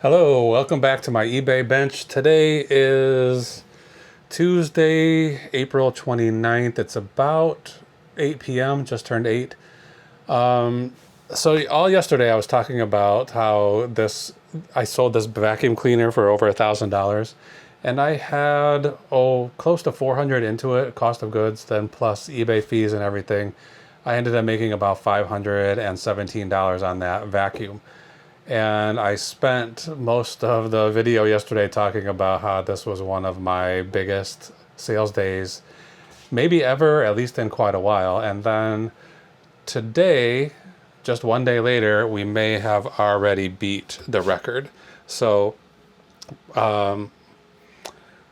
Hello, welcome back to my eBay bench. Today is Tuesday, April 29th. It's about 8 p.m., just turned 8. So all yesterday I was talking about how I sold this vacuum cleaner for over $1,000, and I had close to 400 into it, cost of goods, then plus eBay fees and everything. I ended up making about $517 on that vacuum. And I spent most of the video yesterday talking about how this was one of my biggest sales days, maybe ever, at least in quite a while. And then today, just one day later, we may have already beat the record. So we're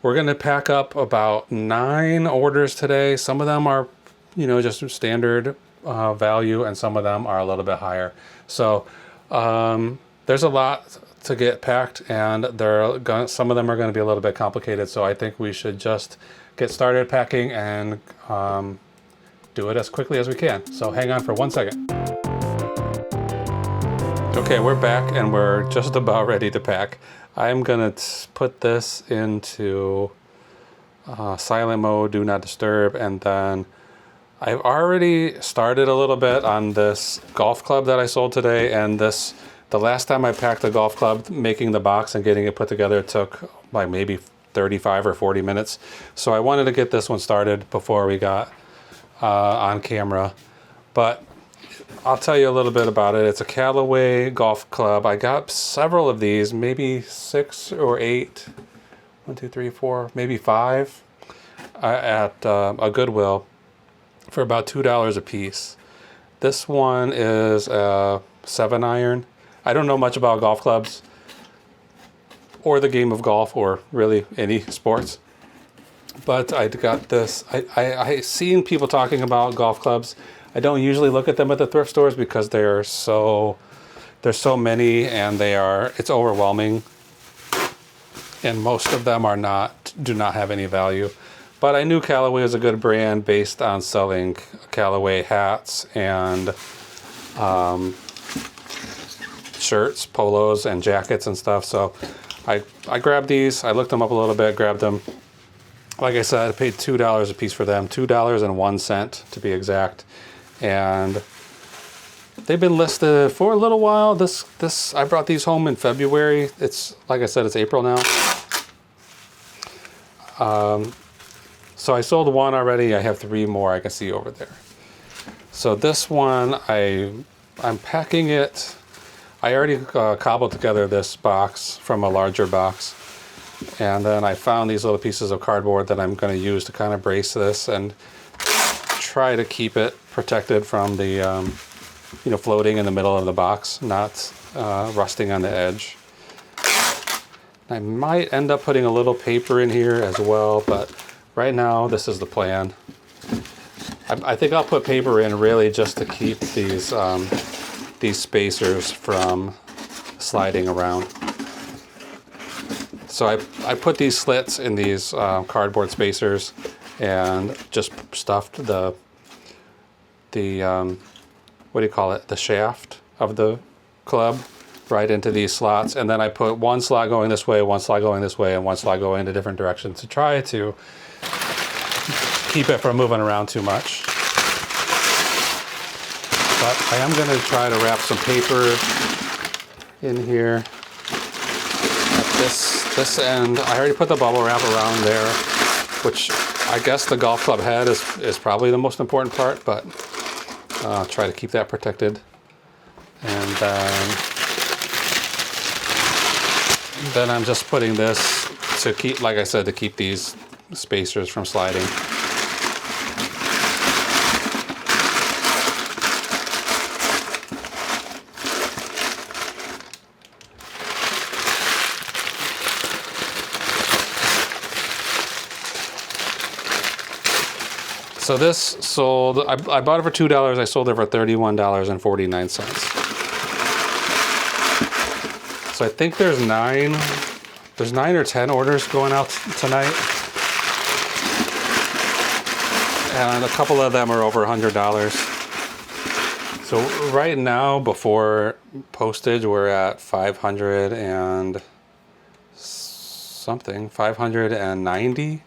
going to pack up about 9 orders today. Some of them are, just standard value, and some of them are a little bit higher. So there's a lot to get packed, and some of them are going to be a little bit complicated. So I think we should just get started packing and do it as quickly as we can. So hang on for 1 second. Okay, we're back and we're just about ready to pack. I'm gonna put this into silent mode, do not disturb, and then I've already started a little bit on this golf club that I sold today, and the last time I packed the golf club, making the box and getting it put together took like maybe 35 or 40 minutes. So I wanted to get this one started before we got on camera. But I'll tell you a little bit about it. It's a Callaway golf club. I got several of these, maybe 6 or 8, 1, 2, 3, 4, maybe 5 at a Goodwill for about $2 a piece. This one is a 7-iron. I don't know much about golf clubs or the game of golf or really any sports, but I got this. I seen people talking about golf clubs. I don't usually look at them at the thrift stores because there's so many, and it's overwhelming, and most of them do not have any value. But I knew Callaway was a good brand based on selling Callaway hats and shirts, polos, and jackets and stuff. So I grabbed these. I looked them up a little bit, grabbed them. Like I said, I paid $2 a piece for them, $2.01 to be exact. And they've been listed for a little while. I brought these home in February. It's, like I said, it's April now. So I sold one already. I have 3 more I can see over there. So this one, I'm packing it. I already cobbled together this box from a larger box. And then I found these little pieces of cardboard that I'm going to use to kind of brace this and try to keep it protected from the, floating in the middle of the box, not rusting on the edge. I might end up putting a little paper in here as well, but right now this is the plan. I think I'll put paper in really just to keep these spacers from sliding around. So I put these slits in these cardboard spacers and just stuffed the the shaft of the club right into these slots, and then I put one slot going this way, one slot going this way, and one slot going in a different direction to try to keep it from moving around too much. But I am going to try to wrap some paper in here at this end. I already put the bubble wrap around there, which I guess the golf club head is probably the most important part, but I'll try to keep that protected. And then I'm just putting this to keep, like I said, to keep these spacers from sliding. So this sold, I bought it for $2, I sold it for $31.49. So I think there's 9 or 10 orders going out tonight. And a couple of them are over $100. So right now, before postage, we're at 500 and something, 590.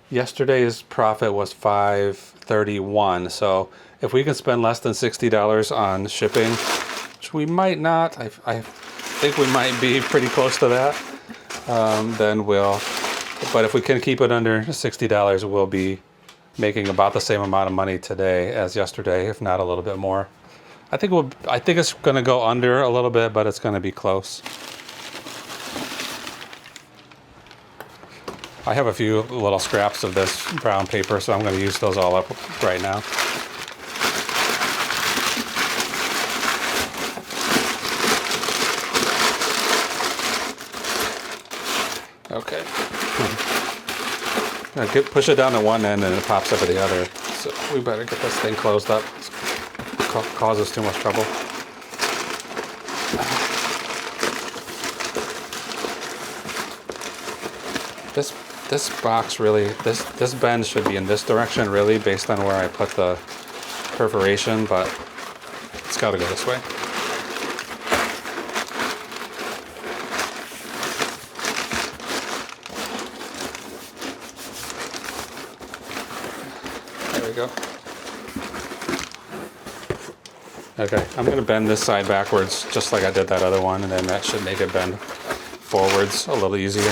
Yesterday's profit was 531. So if we can spend less than $60 on shipping, which we might not, I think we might be pretty close to that, then we'll, but if we can keep it under $60, we'll be making about the same amount of money today as yesterday, if not a little bit more. I think it's going to go under a little bit, but it's going to be close. I have a few little scraps of this brown paper, so I'm going to use those all up right now. Okay. Push it down to one end and it pops up at the other. So we better get this thing closed up. It causes too much trouble. This box really, this bend should be in this direction really, based on where I put the perforation, but it's got to go this way. There we go. Okay, I'm going to bend this side backwards just like I did that other one, and then that should make it bend forwards a little easier.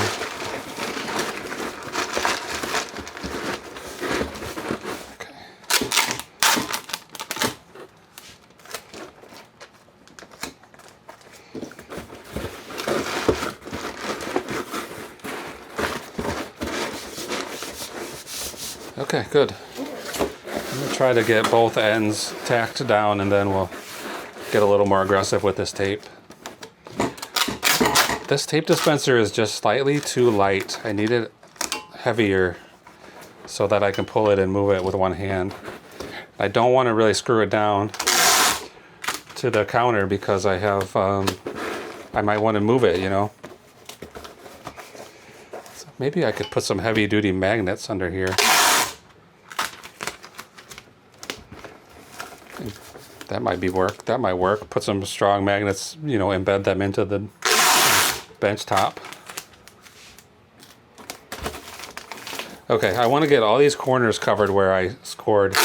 Okay, good. I'm going to try to get both ends tacked down, and then we'll get a little more aggressive with this tape. This tape dispenser is just slightly too light. I need it heavier so that I can pull it and move it with one hand. I don't want to really screw it down to the counter because I have, I might want to move it, you know. So maybe I could put some heavy duty magnets under here. That might be work. That might work. Put some strong magnets, you know, embed them into the bench top. Okay, I want to get all these corners covered where I scored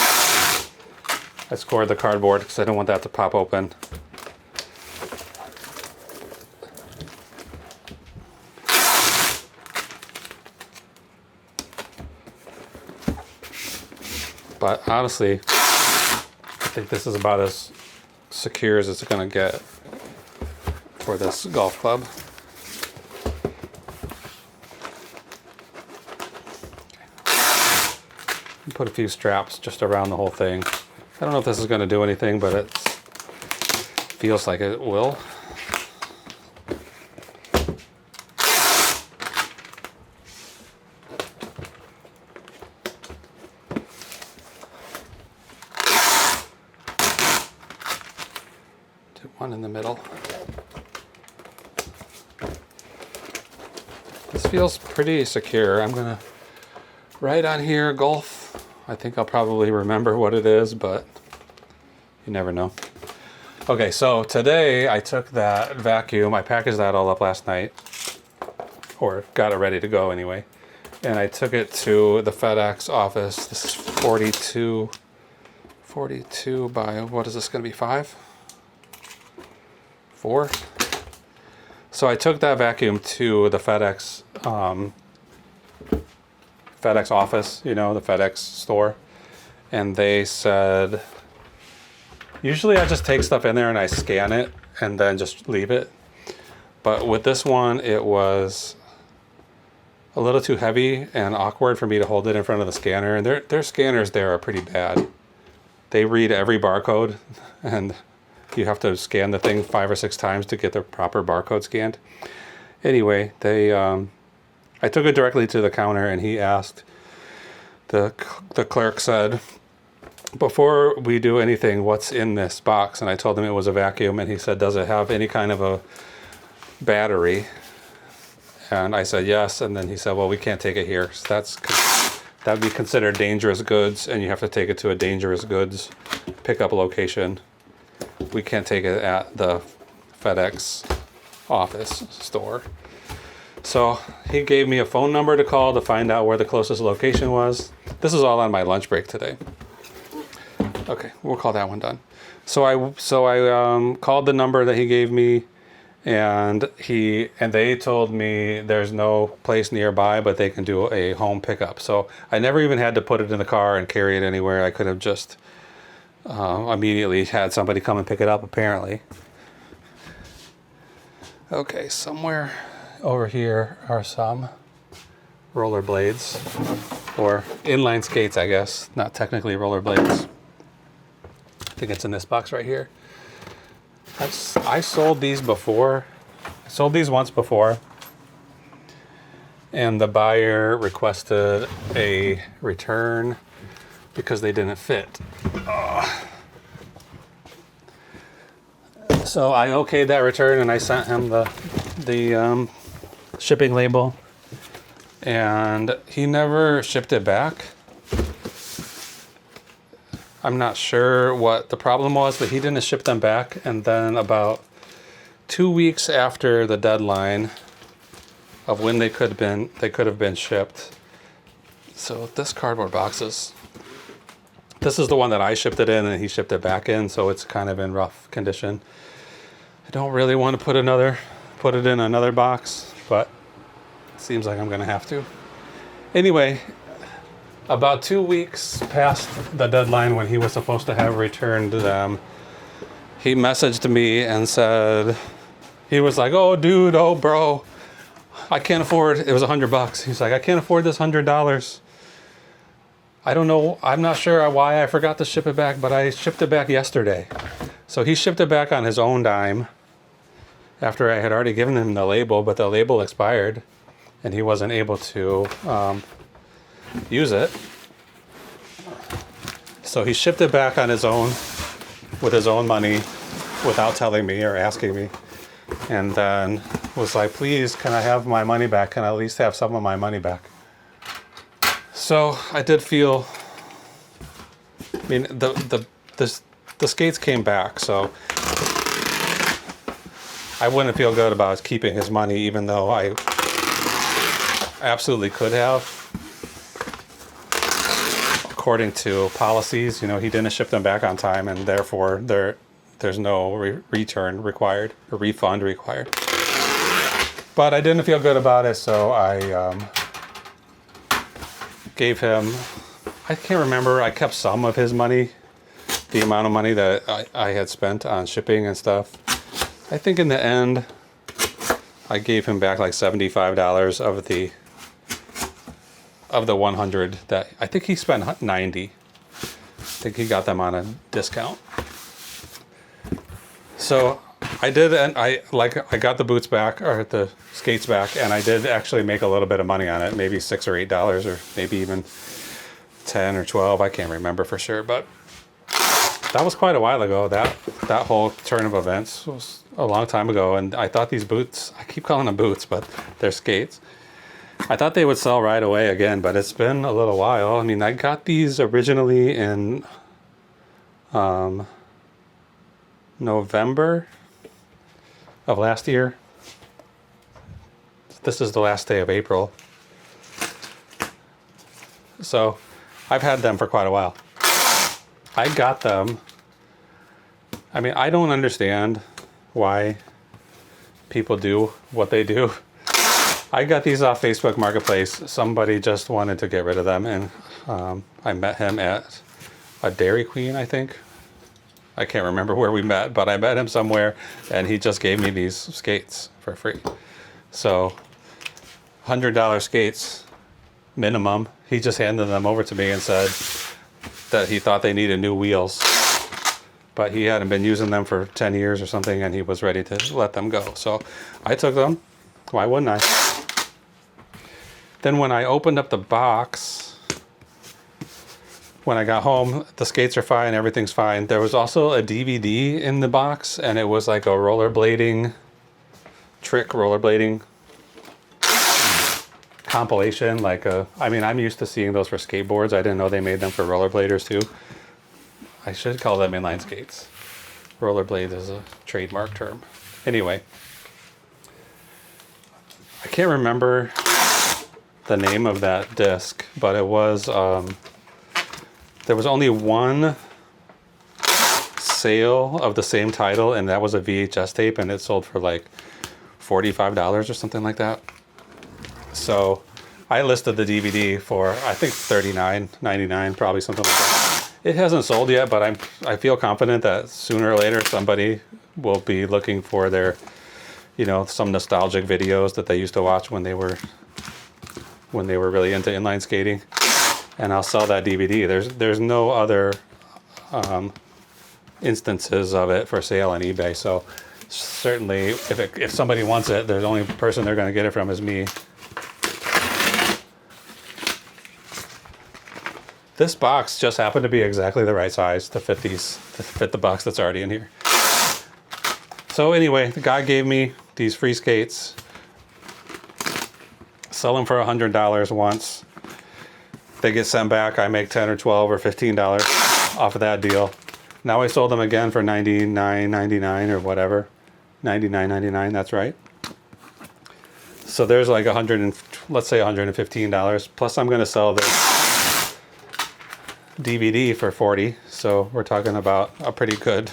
the cardboard because I don't want that to pop open. But honestly, I think this is about as secure as it's going to get for this golf club. Okay. Put a few straps just around the whole thing. I don't know if this is going to do anything, but it feels like it will. One in the middle. This feels pretty secure. I'm gonna write on here golf. I think I'll probably remember what it is, but you never know. Okay, so today I took that vacuum, I packaged that all up last night, or got it ready to go anyway, and I took it to the FedEx office. This is 42 by, what is this gonna be, 5? 4. So I took that vacuum to the FedEx office, you know, the FedEx store, and they said, usually I just take stuff in there and I scan it and then just leave it. But with this one, it was a little too heavy and awkward for me to hold it in front of the scanner. And their scanners there are pretty bad. They read every barcode, and you have to scan the thing 5 or 6 times to get the proper barcode scanned. Anyway, I took it directly to the counter, and he asked, the clerk said, before we do anything, what's in this box? And I told him it was a vacuum, and he said, does it have any kind of a battery? And I said, yes. And then he said, well, we can't take it here. So that would be considered dangerous goods, and you have to take it to a dangerous goods pickup location. we can't take it at the FedEx office store. So he gave me a phone number to call to find out where the closest location was. This is all on my lunch break today. Okay, we'll call that one done. So I called the number that he gave me, and they told me there's no place nearby, but they can do a home pickup. So I never even had to put it in the car and carry it anywhere. I could have just immediately had somebody come and pick it up, apparently. Okay, somewhere over here are some rollerblades, or inline skates, I guess. Not technically rollerblades. I think it's in this box right here. I sold these before. I sold these once before, and the buyer requested a return because they didn't fit. So I okayed that return, and I sent him the shipping label, and he never shipped it back. I'm not sure what the problem was, but he didn't ship them back. And then about 2 weeks after the deadline of when they could have been shipped. So this cardboard boxes. This is the one that I shipped it in, and he shipped it back in, so it's kind of in rough condition. I don't really want to put it in another box, but it seems like I'm gonna have to. Anyway, about 2 weeks past the deadline when he was supposed to have returned them, he messaged me and said, he was like, "Oh dude, oh bro, I can't afford," it was $100. He's like, "I can't afford this $100. I don't know, I'm not sure why I forgot to ship it back, but I shipped it back yesterday." So he shipped it back on his own dime after I had already given him the label, but the label expired and he wasn't able to use it. So he shipped it back on his own, with his own money, without telling me or asking me, and then was like, "Please, can I have my money back? Can I at least have some of my money back?" So I did feel, I mean, the skates came back, so I wouldn't feel good about keeping his money, even though I absolutely could have. According to policies, he didn't ship them back on time, and therefore there's no return required, or refund required. But I didn't feel good about it, so I gave him, I can't remember, I kept some of his money, the amount of money that I had spent on shipping and stuff. I think in the end, I gave him back like $75 of the 100 that I think he spent 90. I think he got them on a discount. So I did, and I got the boots back, or the skates back, and I did actually make a little bit of money on it, maybe $6 or $8, or maybe even 10 or 12. I can't remember for sure, but that was quite a while ago. That whole turn of events was a long time ago, and I thought these boots, I keep calling them boots, but they're skates, I thought they would sell right away again, but it's been a little while. I mean, I got these originally in November of last year. This is the last day of April. So I've had them for quite a while. I got them. I mean, I don't understand why people do what they do. I got these off Facebook Marketplace. Somebody just wanted to get rid of them, and I met him at a Dairy Queen, I think. I can't remember where we met, but I met him somewhere, and he just gave me these skates for free. So $100 skates minimum. He just handed them over to me and said that he thought they needed new wheels, but he hadn't been using them for 10 years or something, and he was ready to let them go. So I took them. Why wouldn't I? Then when I opened up the box, when I got home, the skates are fine, everything's fine. There was also a DVD in the box, and it was like a rollerblading compilation. I mean, I'm used to seeing those for skateboards. I didn't know they made them for rollerbladers too. I should call them inline skates. Rollerblade is a trademark term. Anyway, I can't remember the name of that disc, but it was, there was only one sale of the same title, and that was a VHS tape, and it sold for like $45 or something like that. So I listed the DVD for, I think, $39.99, probably something like that. It hasn't sold yet, but I feel confident that sooner or later somebody will be looking for their, you know, some nostalgic videos that they used to watch when they were really into inline skating, and I'll sell that DVD. There's no other instances of it for sale on eBay, so certainly if somebody wants it, the only person they're going to get it from is me. This box just happened to be exactly the right size to fit the box that's already in here. So anyway, the guy gave me these free skates. Sell them for $100 once. They get sent back. I make $10 or $12 or $15 off of that deal. Now I sold them again for $99.99 or whatever. $99.99, that's right. So there's like let's say $115. Plus I'm going to sell this DVD for $40. So we're talking about a pretty good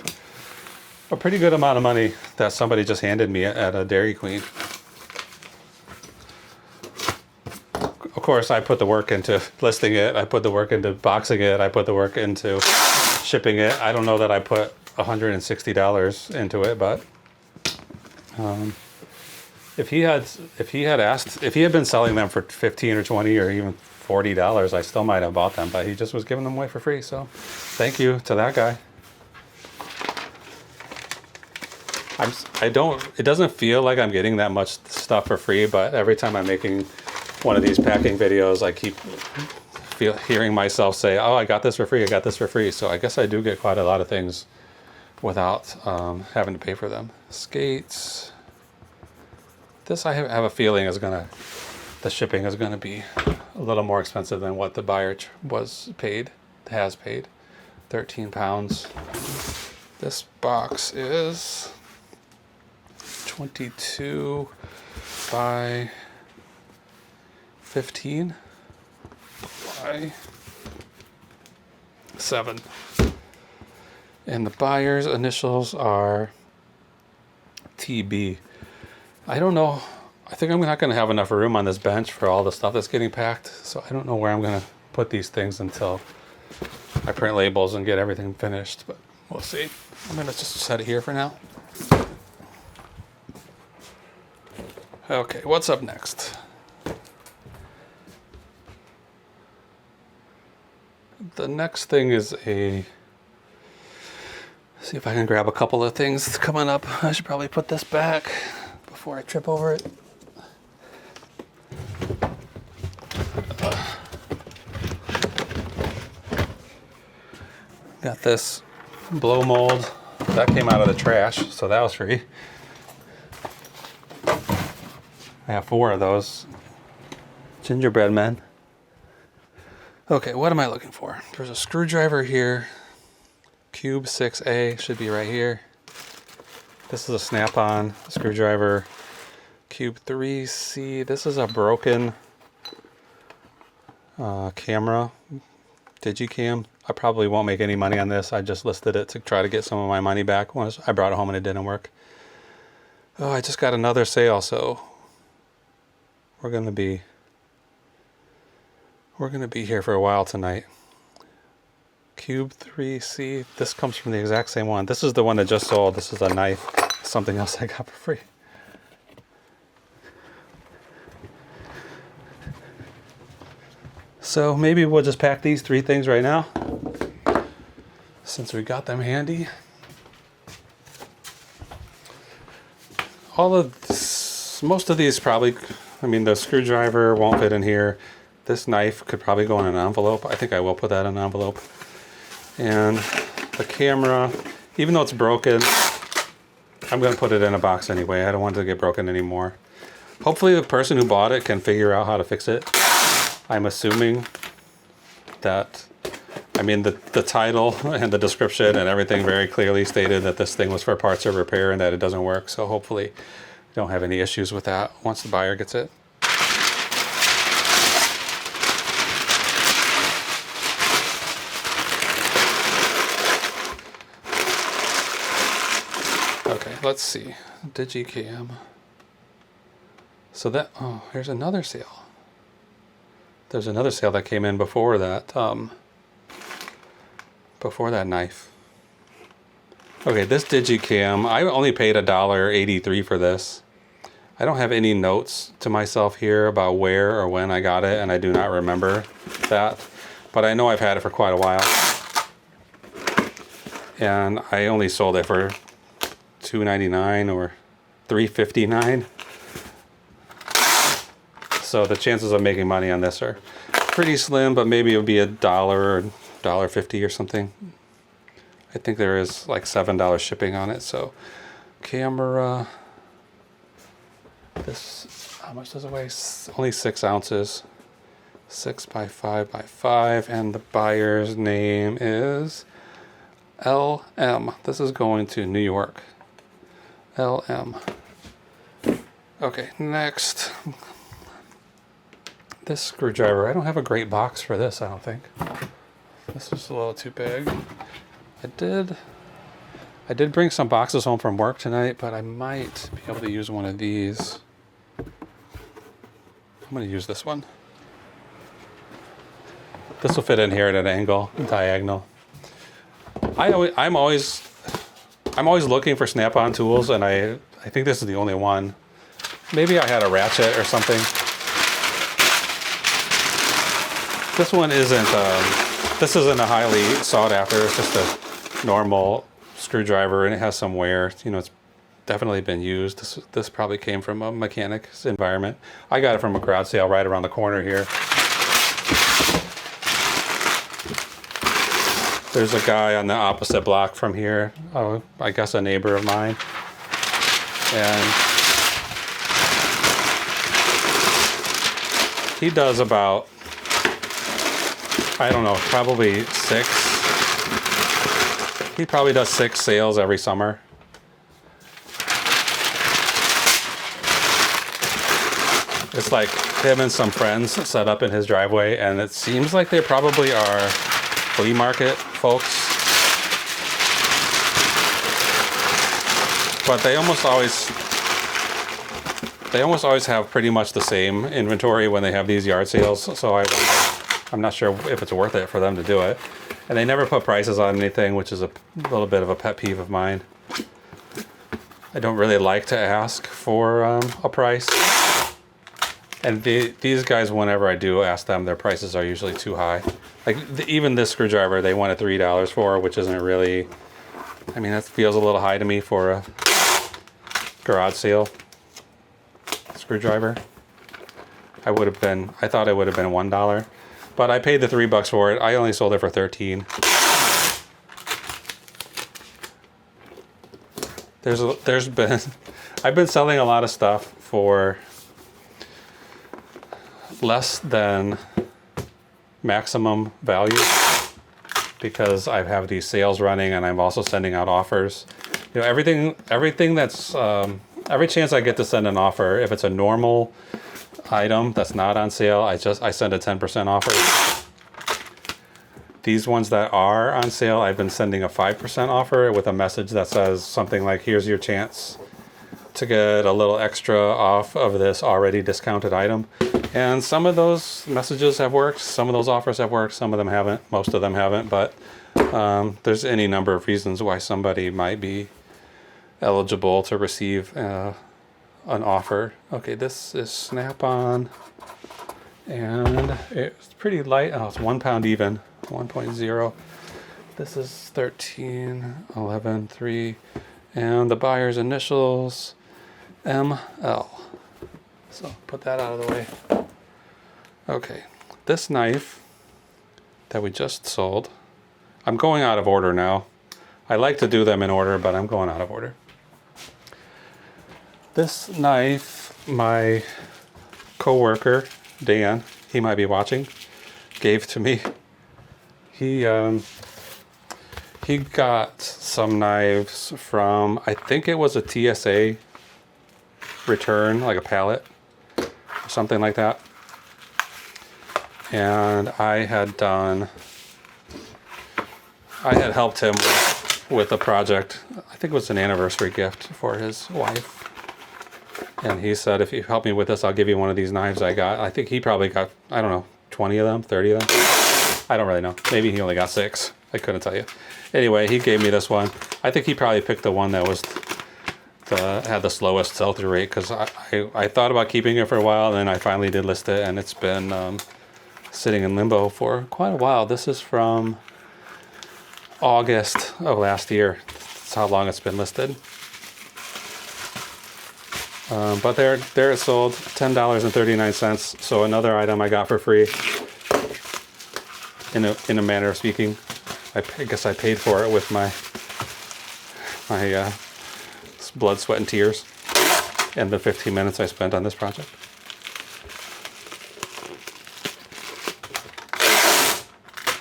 amount of money that somebody just handed me at a Dairy Queen. Of course, I put the work into listing it. I put the work into boxing it. I put the work into shipping it. I don't know that I put $160 into it, but if he had been selling them for $15 or $20 or even $40, I still might have bought them. But he just was giving them away for free. So, thank you to that guy. It doesn't feel like I'm getting that much stuff for free, but every time I'm making one of these packing videos, I keep hearing myself say, oh, I got this for free, I got this for free. So I guess I do get quite a lot of things without having to pay for them. Skates. This I have a feeling the shipping is gonna be a little more expensive than what the buyer has paid. 13 pounds. This box is 22 by 15 by 7. And the buyer's initials are TB. I don't know. I think I'm not going to have enough room on this bench for all the stuff that's getting packed. So I don't know where I'm going to put these things until I print labels and get everything finished. But we'll see. I'm going to just set it here for now. Okay, what's up next? The next thing is see if I can grab a couple of things coming up. I should probably put this back before I trip over it. Got this blow mold. That came out of the trash, so that was free. I have 4 of those. Gingerbread men. Okay, what am I looking for? There's a screwdriver here. Cube 6A should be right here. This is a snap-on screwdriver. Cube 3C. This is a broken camera. Digicam. I probably won't make any money on this. I just listed it to try to get some of my money back once I brought it home and it didn't work. Oh, I just got another sale, so we're gonna be here for a while tonight. Cube 3C. This comes from the exact same one. This is the one that just sold. This is a knife. Something else I got for free. So maybe we'll just pack these 3 things right now, since we got them handy. Most of these probably, the screwdriver won't fit in here. This knife could probably go in an envelope. I think I will put that in an envelope. And the camera, even though it's broken, I'm going to put it in a box anyway. I don't want it to get broken anymore. Hopefully the person who bought it can figure out how to fix it. I'm assuming that I mean, the title and the description and everything very clearly stated that this thing was for parts or repair and that it doesn't work. So hopefully you don't have any issues with that once the buyer gets it. Okay, let's see. Digicam. So that, oh, here's another sale. There's another sale that came in before that knife. Okay, this Digicam, I only paid $1.83 for this. I don't have any notes to myself here about where or when I got it, and I do not remember that. But I know I've had it for quite a while. And I only sold it for $2.99 or $3.59. So the chances of making money on this are pretty slim, but maybe it would be $1 or $1.50 or something. I think there is like $7 shipping on it. So camera, this, how much does it weigh? Only 6 ounces. 6 by 5 by 5, and the buyer's name is LM. This is going to New York. LM. Okay, next. This screwdriver, I don't have a great box for this, I don't think. This is a little too big. I did bring some boxes home from work tonight, but I might be able to use one of these. I'm going to use this one. This will fit in here at an angle, diagonal. I'm always looking for snap-on tools, and I think this is the only one. Maybe I had a ratchet or something. This one isn't. This isn't a highly sought after. It's just a normal screwdriver, and it has some wear. You know, it's definitely been used. This probably came from a mechanic's environment. I got it from a garage sale right around the corner here. There's a guy on the opposite block from here. Oh, I guess a neighbor of mine. And he does about, I don't know, probably 6. He probably does 6 sales every summer. It's like him and some friends set up in his driveway, and it seems like they probably are flea market folks. But they almost always have pretty much the same inventory when they have these yard sales. So I'm not sure if it's worth it for them to do it. And they never put prices on anything, which is a little bit of a pet peeve of mine. I don't really like to ask for a price. And these guys, whenever I do ask them, their prices are usually too high. Like even this screwdriver, they wanted $3 for, which isn't really. I mean, that feels a little high to me for a garage sale screwdriver. I thought it would have been $1, but I paid the $3 for it. I only sold it for $13. I've been selling a lot of stuff for less than maximum value because I have these sales running and I'm also sending out offers. You know, everything that's every chance I get to send an offer, if it's a normal item that's not on sale, I send a 10% offer. These ones that are on sale, I've been sending a 5% offer with a message that says something like, here's your chance to get a little extra off of this already discounted item. And some of those messages have worked, some of those offers have worked, some of them haven't, most of them haven't, but there's any number of reasons why somebody might be eligible to receive an offer. Okay, this is Snap-on, and it's pretty light. Oh, it's 1 pound even, 1.0. This is 1311.3, and the buyer's initials, ML. So put that out of the way. Okay, this knife that we just sold, I'm going out of order now. I like to do them in order, but I'm going out of order. This knife, my coworker, Dan, he might be watching, gave to me. he got some knives from, I think it was a TSA return, like a pallet, or something like that. And I had helped him with a project. I think it was an anniversary gift for his wife. And he said, if you help me with this, I'll give you one of these knives I got. I think he probably got, I don't know, 20 of them, 30 of them. I don't really know. Maybe he only got 6. I couldn't tell you. Anyway, he gave me this one. I think he probably picked the one that was had the slowest sell-through rate, because I thought about keeping it for a while, and then I finally did list it, and it's been sitting in limbo for quite a while. This is from August of last year. That's how long it's been listed. But there it sold, $10.39. So another item I got for free. In a manner of speaking, I guess I paid for it with my blood, sweat, and tears, and the 15 minutes I spent on this project.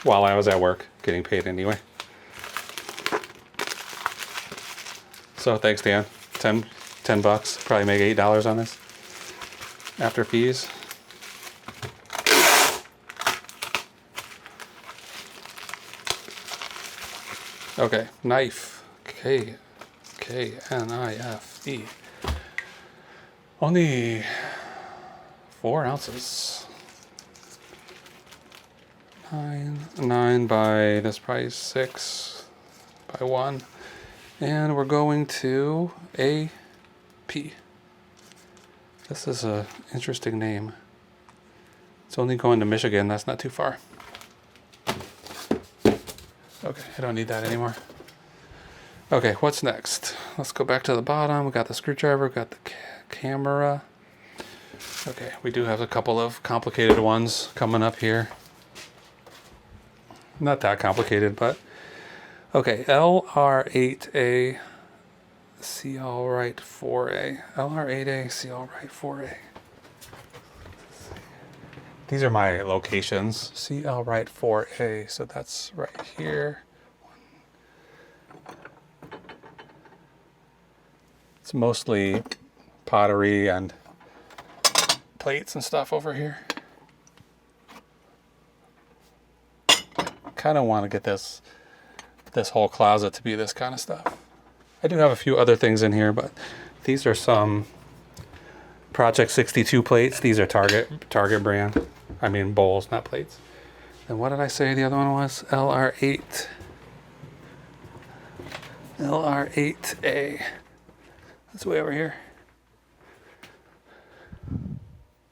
While I was at work, getting paid anyway. So thanks, Dan. $10, probably make $8 on this after fees. Okay, knife. K-N-I-F-E. Only 4 ounces. 9 by this price, 6 by 1. And we're going to AP. This is a interesting name. It's only going to Michigan. That's not too far. Okay, I don't need that anymore. Okay, what's next? Let's go back to the bottom. We got the screwdriver, got the camera. Okay, we do have a couple of complicated ones coming up here. Not that complicated, but okay, LR8A CL right 4A. LR8A CL right 4A. These are my locations. CL right 4A, so that's right here. It's mostly pottery and plates and stuff over here. Kind of want to get this whole closet to be this kind of stuff. I do have a few other things in here, but these are some Project 62 plates. These are Target brand. I mean bowls, not plates. And what did I say the other one was? LR8. LR8A. That's way over here.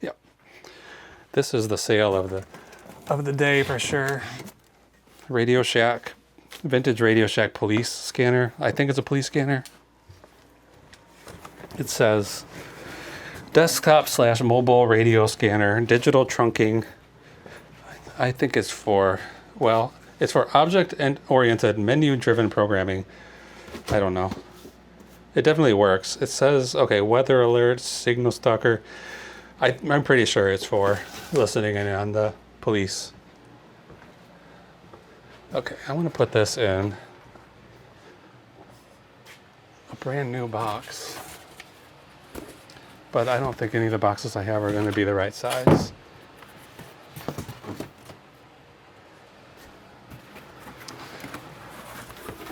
Yep. This is the sale of the day for sure. Radio Shack, vintage Radio Shack police scanner. I think it's a police scanner. It says desktop/mobile radio scanner, digital trunking. I think it's for, well, it's for object and oriented menu driven programming. I don't know. It definitely works. It says, okay, weather alerts, signal stalker. I'm pretty sure it's for listening in on the police. Okay, I'm gonna put this in a brand new box. But I don't think any of the boxes I have are gonna be the right size.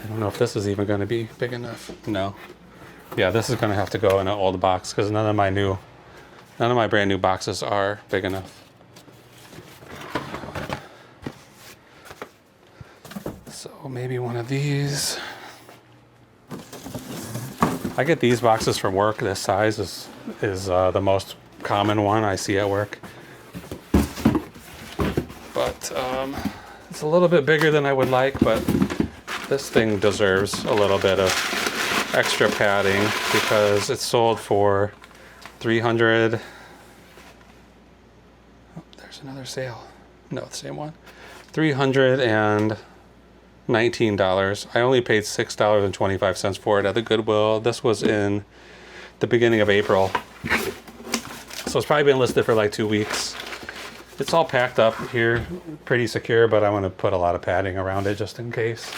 I don't know if this is even gonna be big enough. No. Yeah, this is gonna have to go in an old box because none of my brand new boxes are big enough. So maybe one of these. I get these boxes from work. This size is the most common one I see at work. But it's a little bit bigger than I would like, but this thing deserves a little bit of extra padding because it's sold for $300. Oh, there's another sale. No, the same one. $319. I only paid $6.25 for it at the Goodwill. This was in the beginning of April. So it's probably been listed for like 2 weeks. It's all packed up here, pretty secure, but I want to put a lot of padding around it just in case.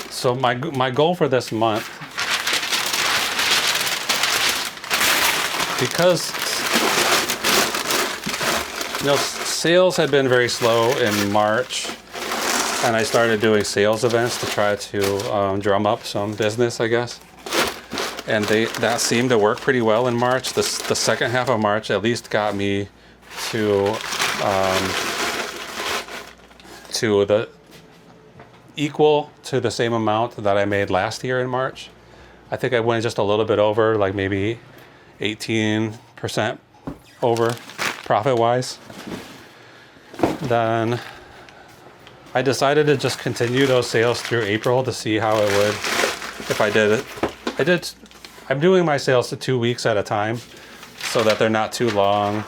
So my goal for this month, because sales had been very slow in March, and I started doing sales events to try to drum up some business, I guess. And that seemed to work pretty well in March. The second half of March at least got me to the equal to the same amount that I made last year in March. I think I went just a little bit over, like maybe 18% over profit-wise. Then I decided to just continue those sales through April to see how it would, if I did it. I'm doing my sales to 2 weeks at a time so that they're not too long.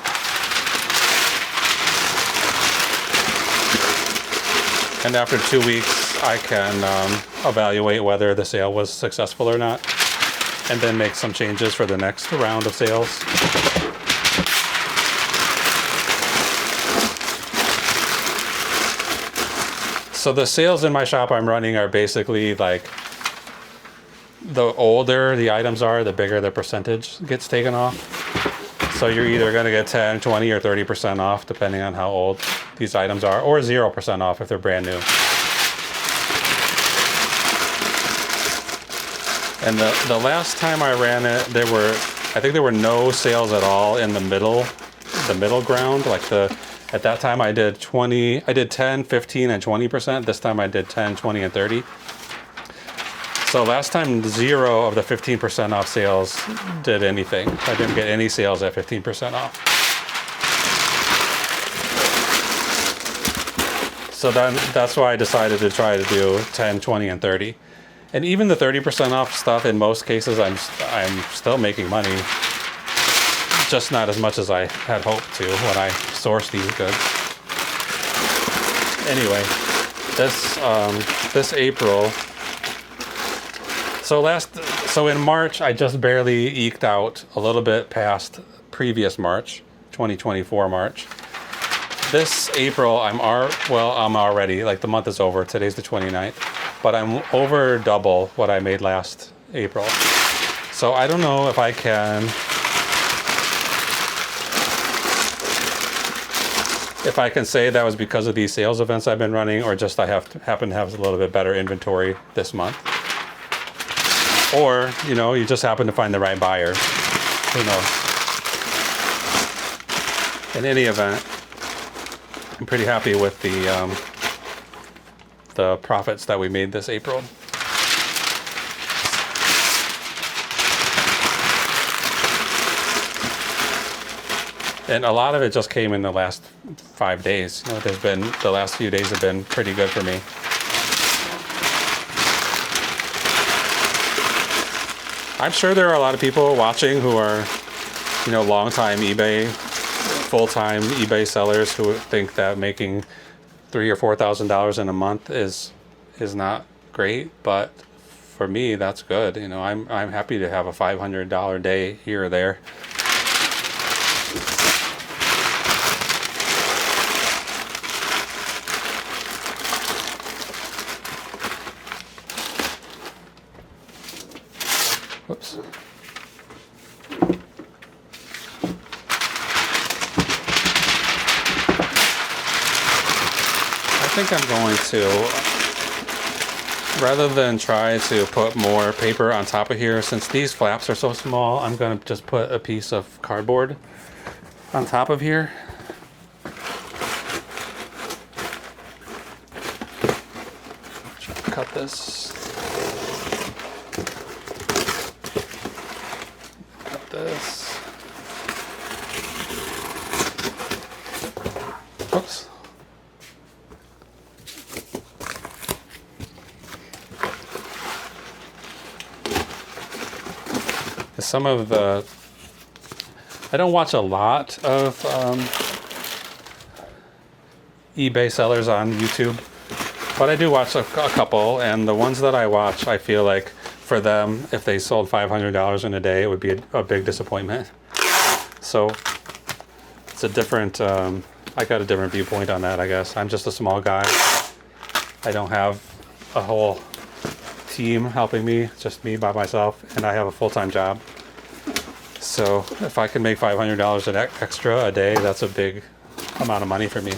And after 2 weeks, I can evaluate whether the sale was successful or not, and then make some changes for the next round of sales. So the sales in my shop I'm running are basically like, the older the items are, the bigger the percentage gets taken off. So you're either going to get 10, 20, or 30% off, depending on how old these items are, or 0% off if they're brand new. And the last time I ran it, I think there were no sales at all in the middle ground. Like at that time I did 10, 15, and 20%. This time I did 10, 20, and 30. So last time 0 of the 15% off sales did anything. I didn't get any sales at 15% off. So then that's why I decided to try to do 10, 20, and 30. And even the 30% off stuff, in most cases, I'm still making money, just not as much as I had hoped to when I sourced these goods. Anyway, this April. So in March, I just barely eked out a little bit past previous March, 2024 March. This April, I'm already, like the month is over. Today's the 29th. But I'm over double what I made last April. So I don't know if I can say that was because of these sales events I've been running, or just I happen to have a little bit better inventory this month. Or, you just happen to find the right buyer. Who knows? In any event, I'm pretty happy with the profits that we made this April. And a lot of it just came in the last 5 days. The last few days have been pretty good for me. I'm sure there are a lot of people watching who are, long-time eBay, full-time eBay sellers who think that making $3,000 or $4,000 in a month is not great, but for me that's good. I'm happy to have a $500 day here or there. Whoops. I think I'm going to, rather than try to put more paper on top of here, since these flaps are so small, I'm going to just put a piece of cardboard on top of here. Cut this. Cut this. Oops. Some of the I don't watch a lot of eBay sellers on YouTube, but I do watch a couple, and the ones that I watch, I feel like for them, if they sold $500 in a day, it would be a big disappointment. So it's a different, I got a different viewpoint on that, I guess. I'm just a small guy. I don't have a whole team helping me, just me by myself, and I have a full-time job. So if I can make $500 extra a day, that's a big amount of money for me.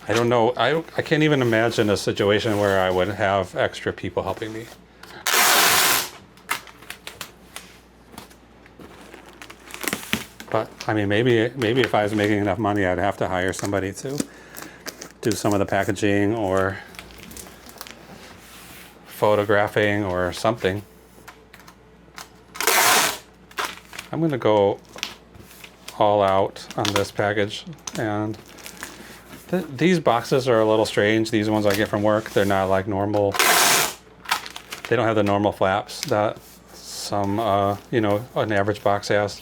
I don't know, I can't even imagine a situation where I would have extra people helping me. But I mean, maybe if I was making enough money, I'd have to hire somebody to do some of the packaging or photographing or something. I'm gonna go all out on this package, and these boxes are a little strange. These ones I get from work, they're not like normal. They don't have the normal flaps that some, you know, an average box has.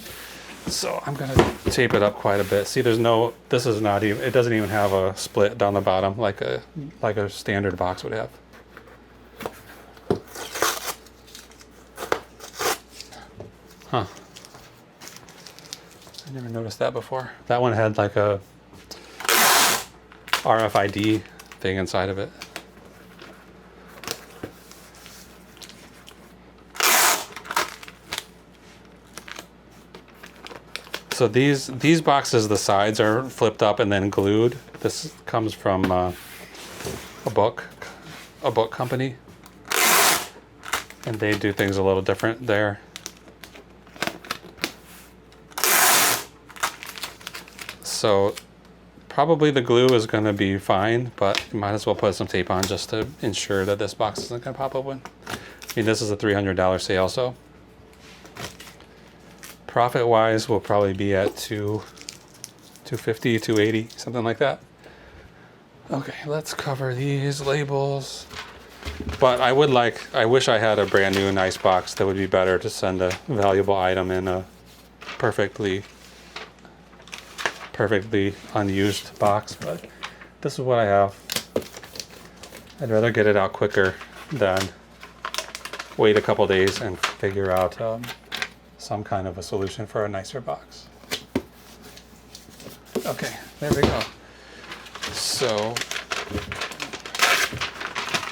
So I'm gonna tape it up quite a bit. See, this is not even, it doesn't even have a split down the bottom like a standard box would have. Huh. I never noticed that before. That one had like a RFID thing inside of it. So these boxes, the sides are flipped up and then glued. This comes from a book company, and they do things a little different there. So probably the glue is going to be fine, but you might as well put some tape on just to ensure that this box isn't going to pop open. I mean, this is a $300 sale, so profit wise will probably be at $250, $280, something like that. Okay, let's cover these labels. But I wish I had a brand new nice box. That would be better to send a valuable item in a perfectly unused box, but this is what I have. I'd rather get it out quicker than wait a couple days and figure out some kind of a solution for a nicer box. Okay, there we go. So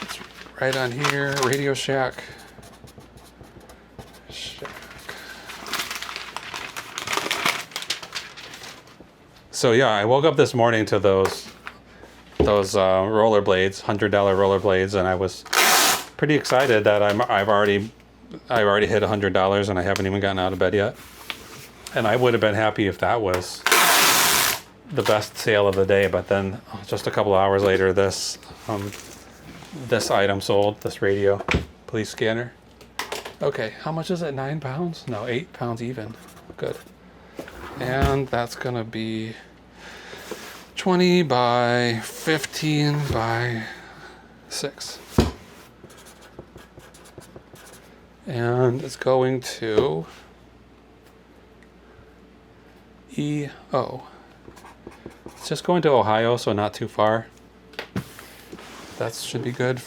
it's right on here, Radio Shack. So yeah, I woke up this morning to those rollerblades, $100 rollerblades, and I was pretty excited that I've already hit $100 and I haven't even gotten out of bed yet. And I would have been happy if that was the best sale of the day, but then just a couple hours later, this item sold, this radio police scanner. Okay, how much is it? 9 pounds? No, 8 pounds even. Good. And that's gonna be 20 by 15 by 6. And it's going to EO. It's just going to Ohio, so not too far. That should be good.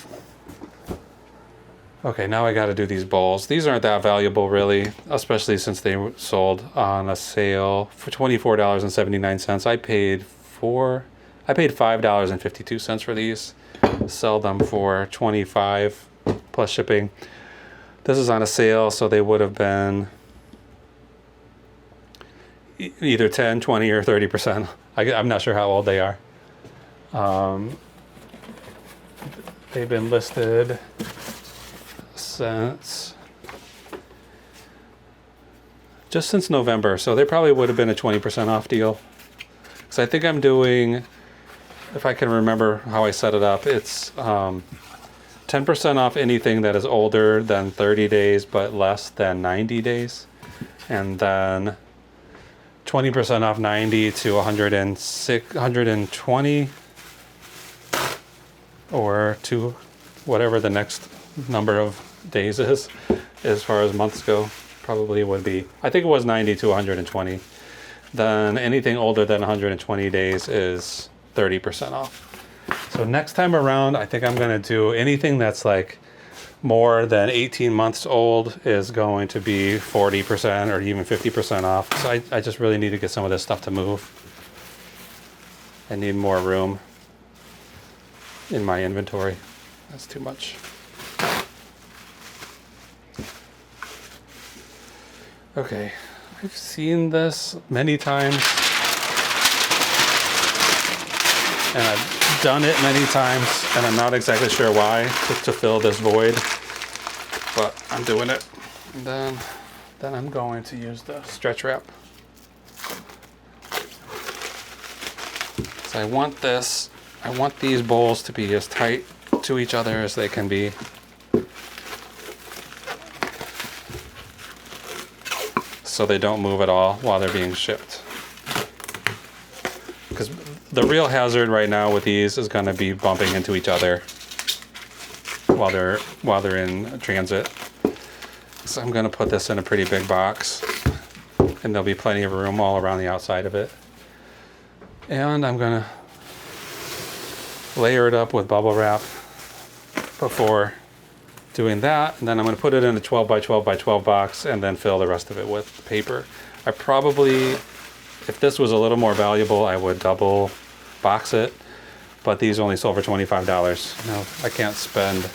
Okay, now I got to do these bowls. These aren't that valuable, really, especially since they were sold on a sale for $24.79. I paid $5.52 for these. Sell them for $25 plus shipping. This is on a sale, so they would have been either 10, 20, or 30%. I'm not sure how old they are. They've been listed since November, so they probably would have been a 20% off deal. Because I think I'm doing, if I can remember how I set it up, it's 10% off anything that is older than 30 days but less than 90 days, and then 20% off 90 to 120, or whatever the next number of days is, as far as months go, probably would be, I think it was 90 to 120. Then anything older than 120 days is 30% off. So next time around, I think I'm gonna do anything that's like more than 18 months old is going to be 40% or even 50% off. So I just really need to get some of this stuff to move. I need more room in my inventory. That's too much. Okay, I've seen this many times and I've done it many times, and I'm not exactly sure why, to fill this void, but I'm doing it. And then I'm going to use the stretch wrap. So I want these bowls to be as tight to each other as they can be. So they don't move at all while they're being shipped. Because the real hazard right now with these is going to be bumping into each other while they're in transit. So I'm going to put this in a pretty big box, and there'll be plenty of room all around the outside of it. And I'm going to layer it up with bubble wrap before doing that, and then I'm going to put it in a 12 by 12 by 12 box and then fill the rest of it with paper. I probably, if this was a little more valuable, I would double box it, but these only sold for $25. Now, I can't spend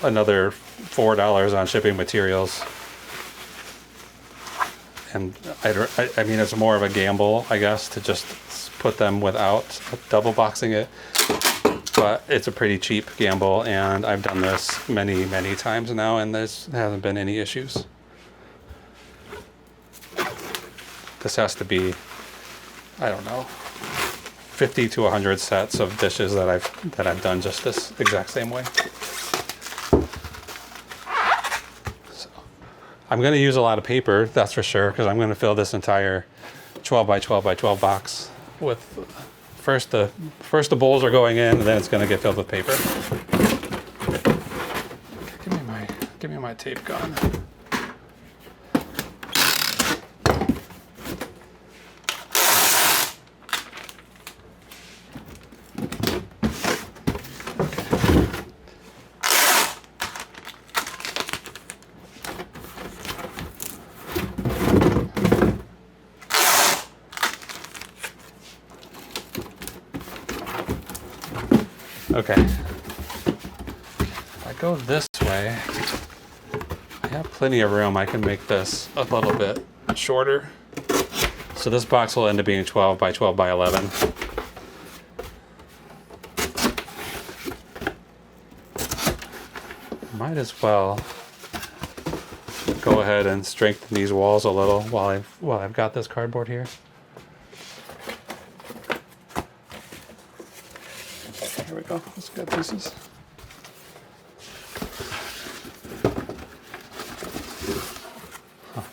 another $4 on shipping materials, and I mean, it's more of a gamble, I guess, to just put them without double boxing it. But it's a pretty cheap gamble, and I've done this many, many times now, and there hasn't been any issues. This has to be, I don't know, 50 to 100 sets of dishes that I've done just this exact same way. So I'm going to use a lot of paper, that's for sure, because I'm going to fill this entire 12 by 12 by 12 box with. First the bowls are going in, and then it's going to get filled with paper. Give me my tape gun. Okay, if I go this way, I have plenty of room. I can make this a little bit shorter. So this box will end up being 12 by 12 by 11. Might as well go ahead and strengthen these walls a little while I've got this cardboard here. Here we go. Let's get pieces. Okay,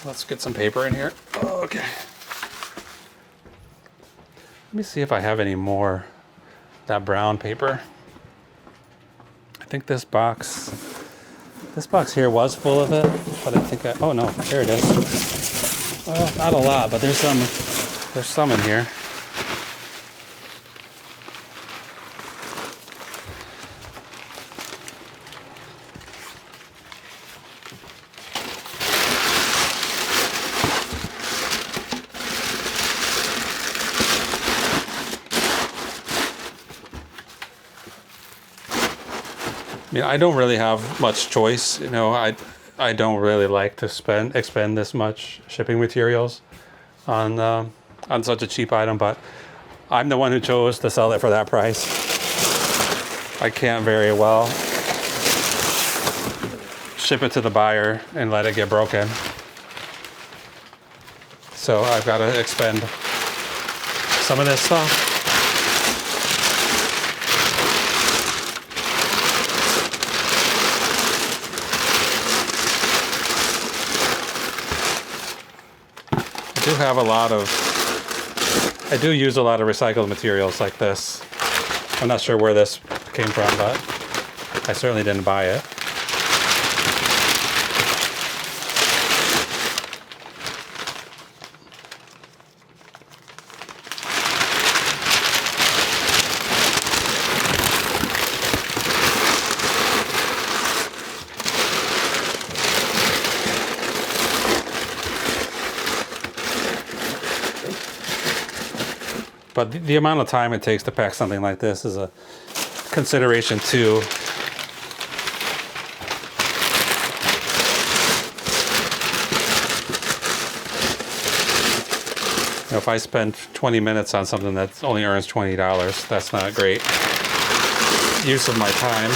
let's get some paper in here. Okay. Let me see if I have any more of that brown paper. I think this box here was full of it, but I think oh no, there it is. Well, not a lot, but there's some in here. I mean, I don't really have much choice, you know. I don't really like to expend this much shipping materials on such a cheap item, but I'm the one who chose to sell it for that price. I can't very well ship it to the buyer and let it get broken. So I've got to expend some of this stuff. I do have a lot of I do use a lot of recycled materials like this. I'm not sure where this came from, but I certainly didn't buy it. But the amount of time it takes to pack something like this is a consideration too. If I spend 20 minutes on something that only earns $20, that's not a great use of my time.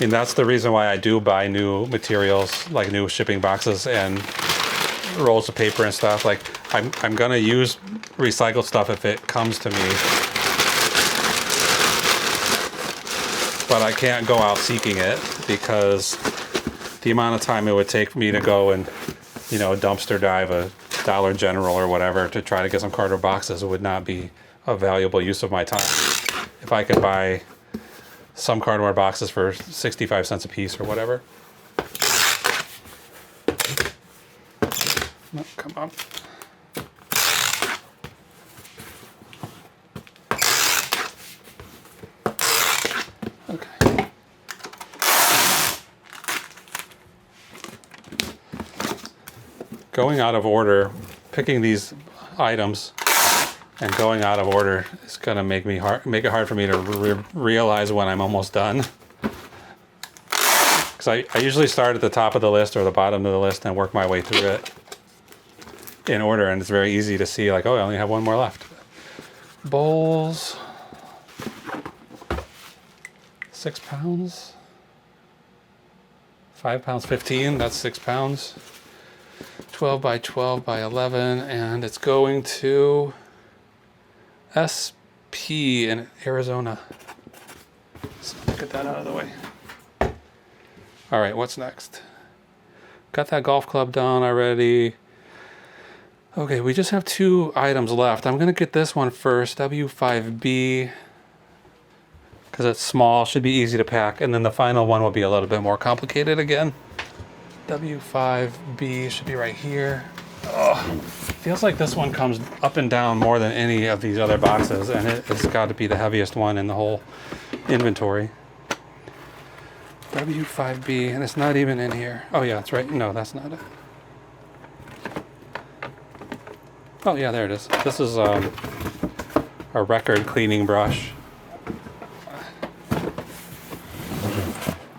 And that's the reason why I do buy new materials, like new shipping boxes and rolls of paper and stuff. Like I'm gonna use recycled stuff if it comes to me, but I can't go out seeking it because the amount of time it would take for me to go and, you know, dumpster dive a Dollar General or whatever to try to get some cardboard boxes would not be a valuable use of my time. If I could buy some cardboard boxes for 65 cents a piece or whatever. Oh, come on. Okay. Going out of order, picking these items and going out of order is gonna make it hard for me to realize when I'm almost done. Because I usually start at the top of the list or the bottom of the list and work my way through it in order, and it's very easy to see like, oh, I only have one more left. Bowls, 6 pounds, 5 pounds 15, that's 6 pounds, 12 by 12 by 11, and it's going to SP in Arizona. So get that out of the way. All right, what's next? Got that golf club done already. Okay, we just have 2 items left. I'm gonna get this one first, W5B, because it's small, should be easy to pack, and then the final one will be a little bit more complicated again. W5B should be right here. Oh, feels like this one comes up and down more than any of these other boxes, and it's got to be the heaviest one in the whole inventory. W5B, and it's not even in here. Oh yeah, that's right. No, that's not it. Oh yeah, there it is. This is a record cleaning brush.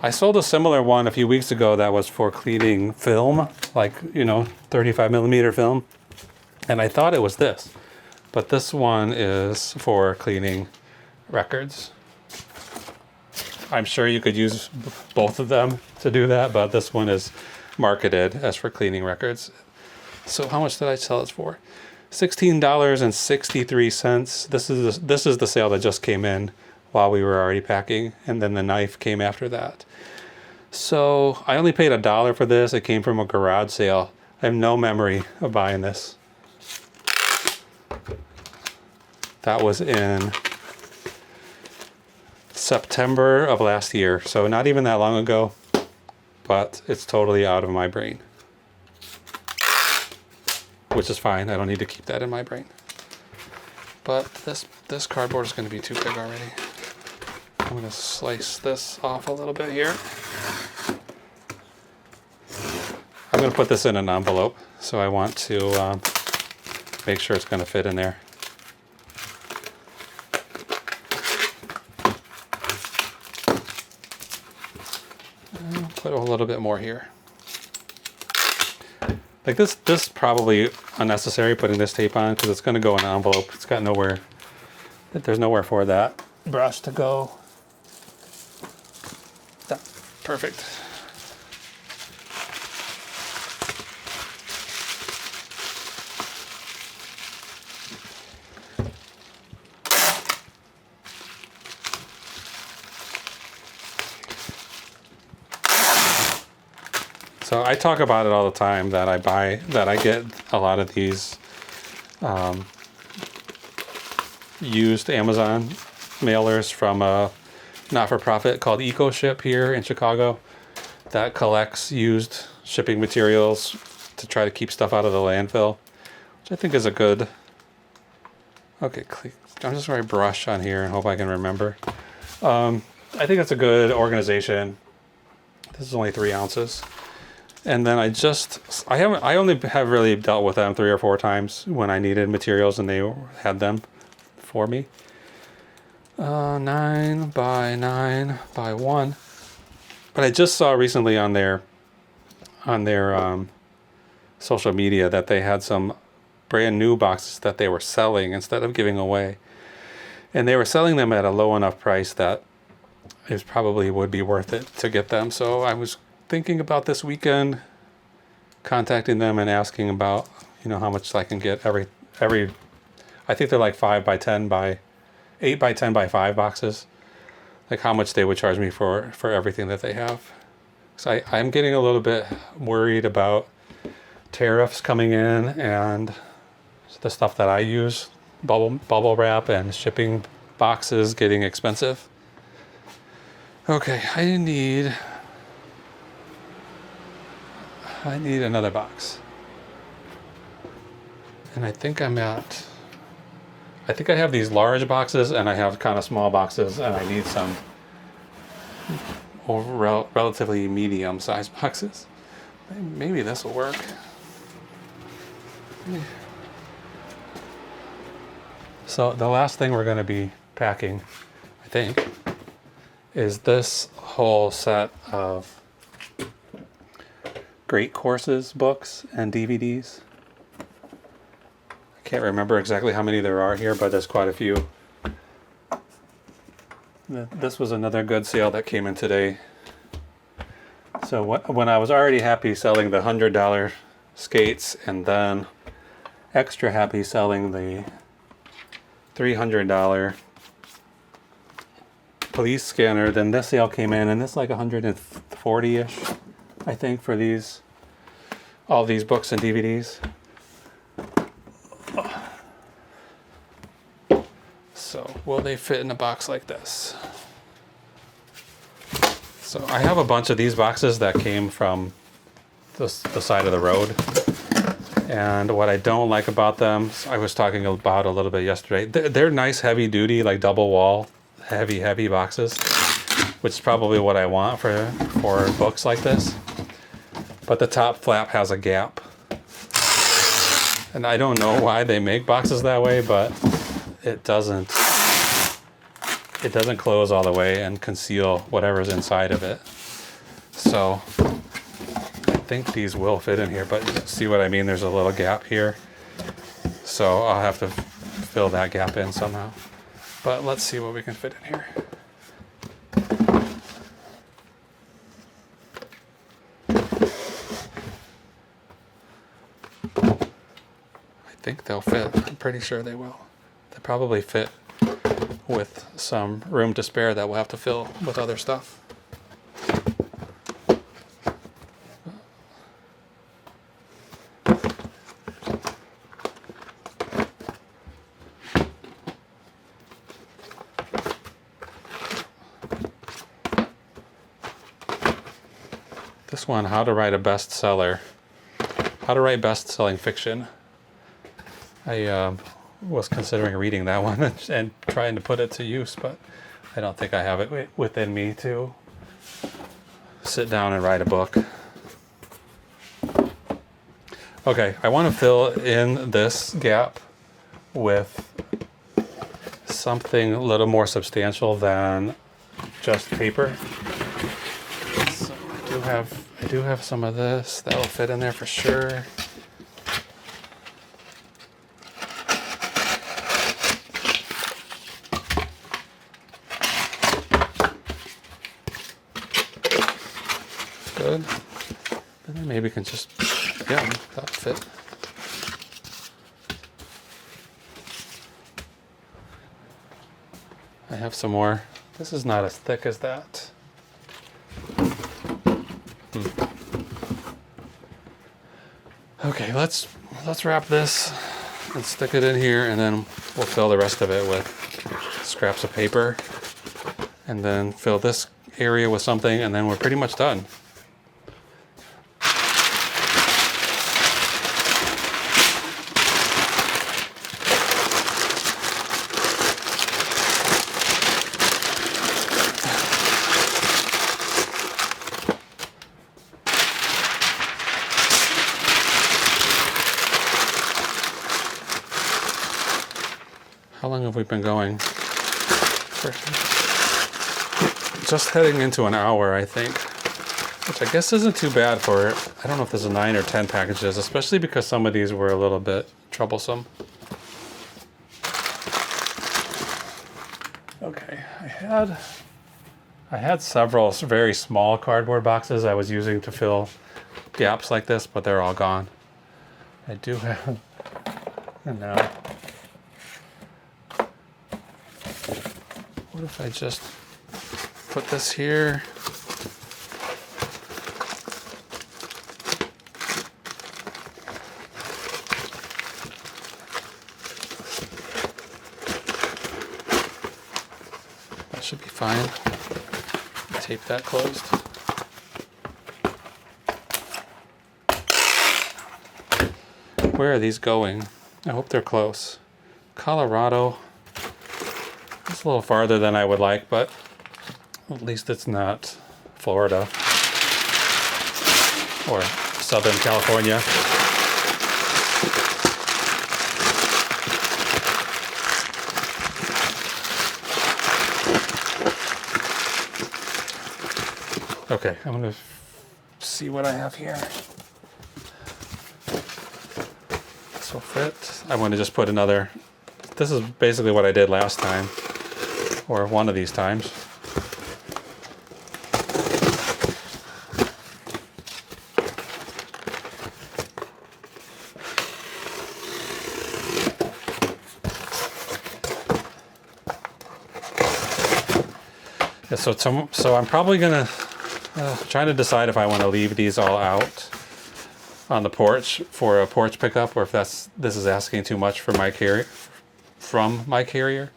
I sold a similar one a few weeks ago that was for cleaning film, like, you know, 35 millimeter film. And I thought it was this, but this one is for cleaning records. I'm sure you could use both of them to do that, but this one is marketed as for cleaning records. So how much did I sell it for? $16.63. This is the sale that just came in while we were already packing, and then the knife came after that. So I only paid $1 for this. It came from a garage sale. I have no memory of buying this. That was in September of last year, so not even that long ago, but it's totally out of my brain. Which is fine, I don't need to keep that in my brain. But this cardboard is going to be too big already. I'm going to slice this off a little bit here. I'm going to put this in an envelope, so I want to make sure it's going to fit in there. I'll put a little bit more here. Like this probably unnecessary putting this tape on because it's going to go in an envelope. It's got nowhere, there's nowhere for that brush to go. Perfect. So I talk about it all the time that I get a lot of these used Amazon mailers from a not-for-profit called EcoShip here in Chicago that collects used shipping materials to try to keep stuff out of the landfill, which I think is a good... Okay, I'm just going to brush on here and hope I can remember. I think that's a good organization. This is only 3 ounces. And then I only have really dealt with them 3 or 4 times when I needed materials and they had them for me. 9 by 9 by 1. But I just saw recently on their social media that they had some brand new boxes that they were selling instead of giving away. And they were selling them at a low enough price that it probably would be worth it to get them. So I was thinking about this weekend contacting them and asking about, how much I can get every I think they're like 5 by 10 by 8 by 10 by 5 boxes. Like how much they would charge me for everything that they have. So I'm getting a little bit worried about tariffs coming in and the stuff that I use, bubble wrap and shipping boxes getting expensive. Okay, I need another box. And I think I have these large boxes and I have kind of small boxes and I need some relatively medium sized boxes. Maybe this will work. So the last thing we're going to be packing, I think, is this whole set of Great Courses books and DVDs. I can't remember exactly how many there are here, but there's quite a few. This was another good sale that came in today. So when I was already happy selling the $100 skates and then extra happy selling the $300 police scanner, then this sale came in and it's like 140-ish, I think, for all these books and DVDs. So will they fit in a box like this? So I have a bunch of these boxes that came from the side of the road. And what I don't like about them, I was talking about a little bit yesterday, they're nice heavy duty, like double wall, heavy boxes, which is probably what I want for books like this. But the top flap has a gap. And I don't know why they make boxes that way, but it doesn't close all the way and conceal whatever's inside of it. So I think these will fit in here, but see what I mean? There's a little gap here. So I'll have to fill that gap in somehow. But let's see what we can fit in here. I think they'll fit. I'm pretty sure they will. They probably fit with some room to spare that we'll have to fill with other stuff. This one, How to Write Best-Selling Fiction. I was considering reading that one and trying to put it to use, but I don't think I have it within me to sit down and write a book. Okay, I want to fill in this gap with something a little more substantial than just paper. So I do have some of this that will fit in there for sure. Good. And then maybe we can just, yeah, that'll fit. I have some more. This is not as thick as that. Okay, let's wrap this and stick it in here, and then we'll fill the rest of it with scraps of paper, and then fill this area with something, and then we're pretty much done. How long have we been going? Just heading into an hour, I think, which I guess isn't too bad for, I don't know if this is 9 or 10 packages, especially because some of these were a little bit troublesome. Okay, I had several very small cardboard boxes I was using to fill gaps like this, but they're all gone. I do have, and now, what if I just put this here? That should be fine. Tape that closed. Where are these going? I hope they're close. Colorado. It's a little farther than I would like, but at least it's not Florida or Southern California. Okay, I'm gonna see what I have here. This will fit. I want to just put another, this is basically what I did last time, or one of these times. Yeah, so I'm probably gonna trying to decide if I want to leave these all out on the porch for a porch pickup, or if this is asking too much for my carrier, from my carrier.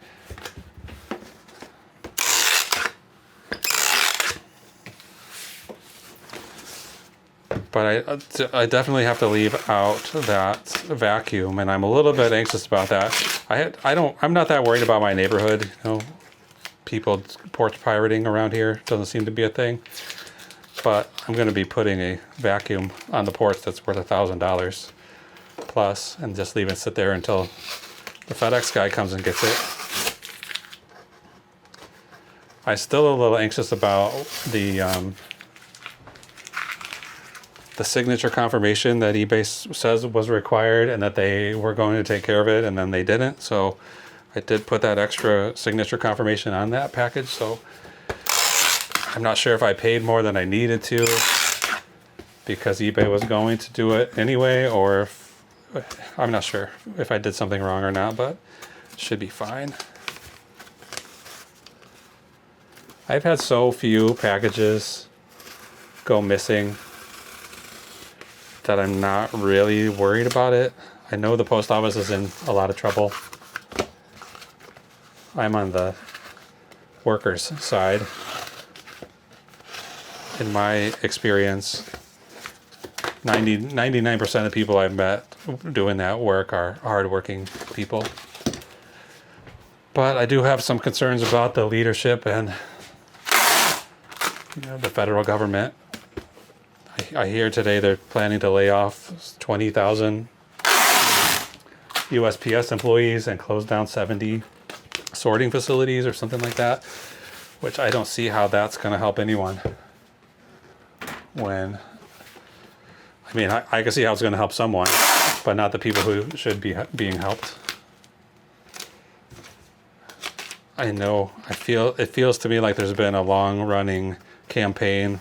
But I definitely have to leave out that vacuum, and I'm a little bit anxious about that. I'm not that worried about my neighborhood. You know, people porch pirating around here doesn't seem to be a thing. But I'm going to be putting a vacuum on the porch that's worth $1,000 plus, and just leave it sit there until the FedEx guy comes and gets it. I'm still a little anxious about the signature confirmation that eBay says was required, and that they were going to take care of it, and then they didn't. So I did put that extra signature confirmation on that package. So I'm not sure if I paid more than I needed to because eBay was going to do it anyway, or if, I'm not sure if I did something wrong or not, but it should be fine. I've had so few packages go missing that I'm not really worried about it. I know the post office is in a lot of trouble. I'm on the workers' side. In my experience, 99% of people I've met doing that work are hardworking people. But I do have some concerns about the leadership and the federal government. I hear today they're planning to lay off 20,000 USPS employees and close down 70 sorting facilities or something like that, which I don't see how that's going to help anyone. I can see how it's going to help someone, but not the people who should be being helped. I know, it feels to me like there's been a long-running campaign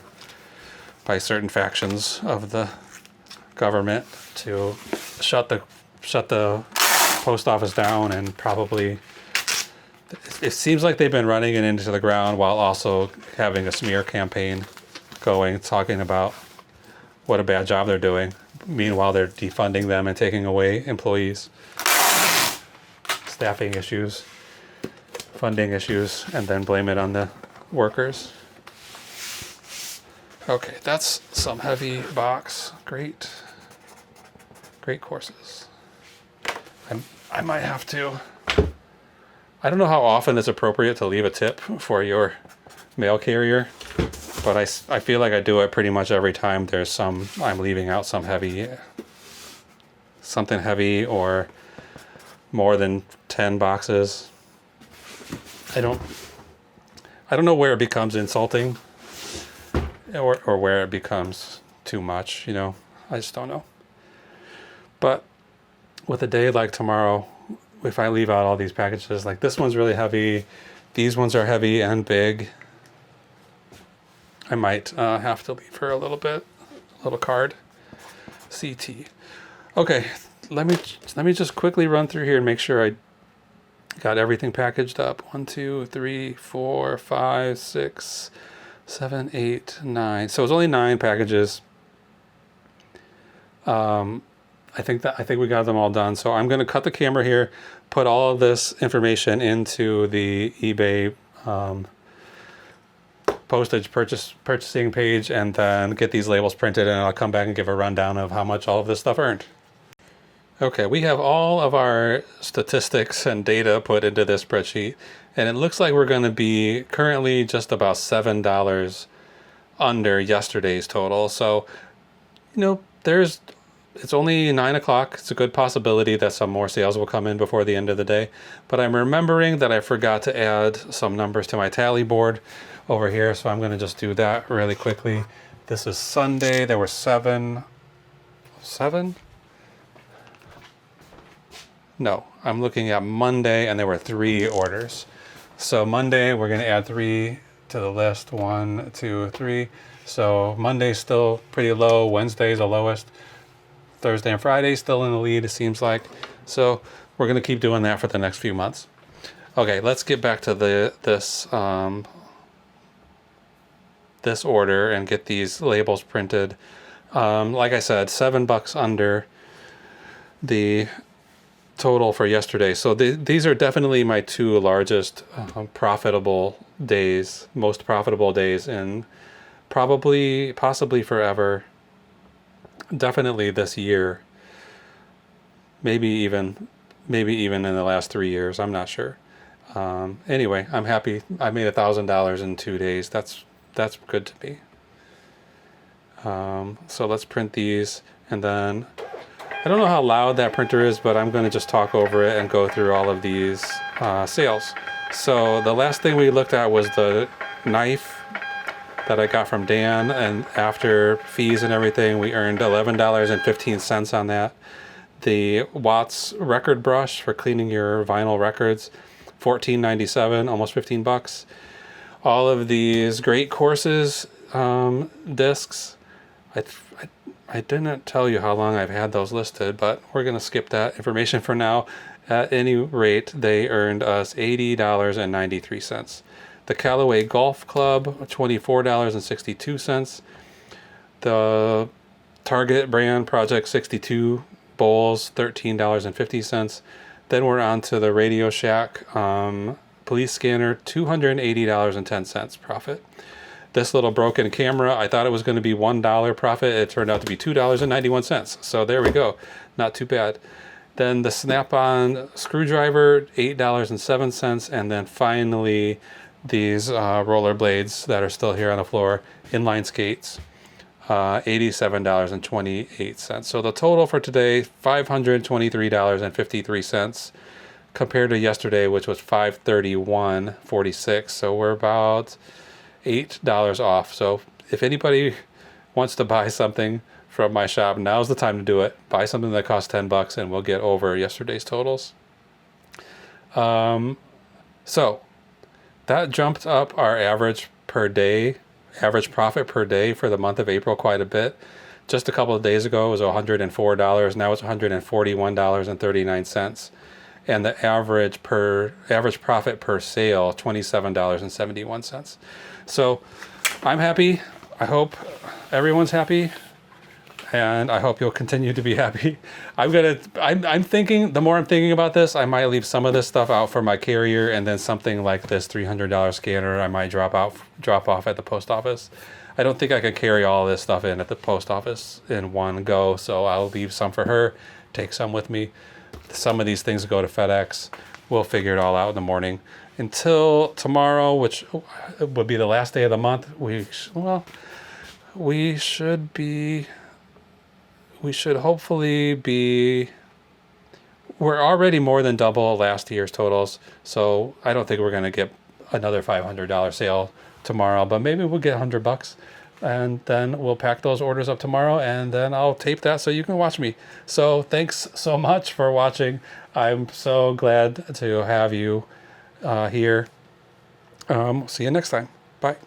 by certain factions of the government to shut the post office down, and probably it seems like they've been running it into the ground while also having a smear campaign going, talking about what a bad job they're doing. meanwhile they're defunding them and taking away employees. Staffing issues, funding issues, and then blame it on the workers. Okay, that's some heavy box. Great courses. I might have to. I don't know how often it's appropriate to leave a tip for your mail carrier, but I feel like I do it pretty much every time I'm leaving out something heavy or more than 10 boxes. I don't know where it becomes insulting or where it becomes too much, you know. I just don't know. But with a day like tomorrow, if I leave out all these packages, like this one's really heavy, these ones are heavy and big, I might have to leave her a little card. CT. Okay, let me just quickly run through here and make sure I got everything packaged up. 1, 2, 3, 4, 5, 6, 7, 8, 9. So it's only 9 packages. I think we got them all done. So I'm going to cut the camera here, put all of this information into the eBay postage purchasing page, and then get these labels printed, and I'll come back and give a rundown of how much all of this stuff earned. Okay, we have all of our statistics and data put into this spreadsheet, and it looks like we're going to be currently just about $7 under yesterday's total. So, you know, it's only 9 o'clock. It's a good possibility that some more sales will come in before the end of the day. But I'm remembering that I forgot to add some numbers to my tally board over here, so I'm going to just do that really quickly. This is Sunday. There were seven? No, I'm looking at Monday, and there were 3 orders. So Monday, we're going to add 3 to the list. 1, 2, 3. So Monday's still pretty low. Wednesday's the lowest. Thursday and Friday still in the lead, it seems like. So we're going to keep doing that for the next few months. Okay, let's get back to this order and get these labels printed. Like I said, $7 under the total for yesterday. So these are definitely my 2 largest profitable days, most profitable days in possibly forever. Definitely this year. Maybe even in the last 3 years. I'm not sure. Anyway, I'm happy. I made $1,000 in 2 days. That's good to me. So let's print these, and then I don't know how loud that printer is, but I'm going to just talk over it and go through all of these sales. So the last thing we looked at was the knife that I got from Dan, and after fees and everything, we earned $11.15 on that. The Watts record brush for cleaning your vinyl records, $14.97, almost $15. All of these great courses discs. I didn't tell you how long I've had those listed, but we're going to skip that information for now. At any rate, they earned us $80.93. The Callaway Golf Club, $24.62. The Target brand Project 62 bowls, $13.50. Then we're on to the Radio Shack police scanner, $280.10 profit. This little broken camera, I thought it was going to be $1 profit. It turned out to be $2.91. So there we go. Not too bad. Then the Snap-on screwdriver, $8.07. And then finally, these roller blades that are still here on the floor, inline skates, $87.28. So the total for today, $523.53 compared to yesterday, which was $531.46. So we're about $8 off. So if anybody wants to buy something from my shop, now's the time to do it. Buy something that costs $10 and we'll get over yesterday's totals. So that jumped up our average profit per day for the month of April quite a bit. Just a couple of days ago, it was $104. Now it's $141.39. And the average profit per sale, $27.71. So I'm happy. I hope everyone's happy. and I hope you'll continue to be happy. I'm thinking, the more I'm thinking about this, I might leave some of this stuff out for my carrier, and then something like this $300 scanner I might drop off at the post office. I don't think I could carry all this stuff in at the post office in one go, so I'll leave some for her, take some with me. Some of these things go to FedEx. We'll figure it all out in the morning. Until tomorrow, which would be the last day of the month, we should hopefully be, we're already more than double last year's totals, so I don't think we're going to get another $500 sale tomorrow, but maybe we'll get $100, and then we'll pack those orders up tomorrow, and then I'll tape that so you can watch me. So thanks so much for watching. I'm so glad to have you here. See you next time. Bye.